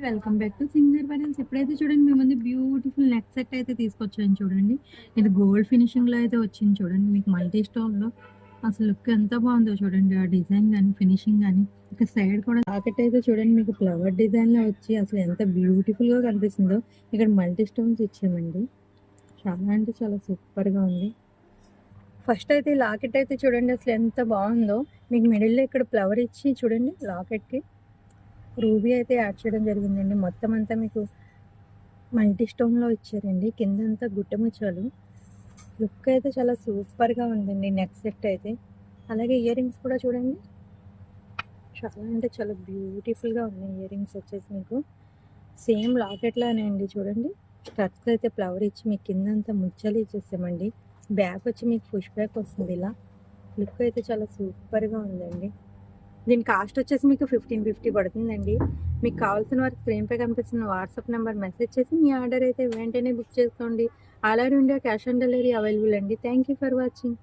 Welcome back to singer varieties. ఎప్పుడైతే చూడండి మీ ముందు బ్యూటిఫుల్ నెక్ సెట్ అయితే తీసుకొచ్చాను చూడండి. ఇది గోల్డ్ ఫినిషింగ్‌లో అయితే వచ్చింది చూడండి. మీకు మల్టీ స్టోన్‌లో అసలు లుక్ ఎంత బాగుందో చూడండి. ఆ డిజైన్ గాని, ఫినిషింగ్ గాని, ఇక సైడ్ కూడా జాకెట్ అయితే చూడండి మీకు ఫ్లవర్ డిజైన్‌లో వచ్చి అసలు ఎంత బ్యూటిఫుల్‌గా కనిపిస్తుందో. ఇక్కడ మల్టీ స్టోన్స్ ఇచ్చామండి. చాలా అంటే చాలా సూపర్‌గా ఉంది. ఫస్ట్ అయితే ఈ లాకెట్ అయితే చూడండి అసలు ఎంత బాగుందో. మీకు మిడిల్‌లో ఇక్కడ ఫ్లవర్ ఇచ్చి చూడండి లాకెట్‌కి రూబీ అయితే యాడ్ చేయడం జరిగిందండి. మొత్తం అంతా మీకు మల్టీ స్టోన్‌లో ఇచ్చారండి. కిందంతా గుట్టముచ్చాలు. లుక్ అయితే చాలా సూపర్‌గా ఉందండి నెక్ సెట్ అయితే. అలాగే ఇయర్ రింగ్స్ కూడా చూడండి. చాలా అంటే చాలా బ్యూటిఫుల్‌గా ఉన్నాయి ఇయర్ రింగ్స్ వచ్చేసి మీకు. సేమ్ లాకెట్‌లానే అండి చూడండి. స్టడ్స్‌కి అయితే ఫ్లవర్ ఇచ్చి మీకు కిందంతా ముత్యాలు ఇచ్చేసామండి. బ్యాక్ వచ్చి మీకు పుష్ బ్యాక్ వస్తుంది ఇలా. లుక్ అయితే చాలా సూపర్‌గా ఉందండి. దీని కాస్ట్ వచ్చేసి మీకు 1550 పడుతుందండి. మీకు కావాల్సిన వారికి స్క్రీన్‌పై కనిపిస్తున్న వాట్సాప్ నెంబర్ మెసేజ్ చేసి మీ ఆర్డర్ అయితే వెంటనే బుక్ చేసుకోండి. All over India cash on delivery available అండి. Thank you for watching.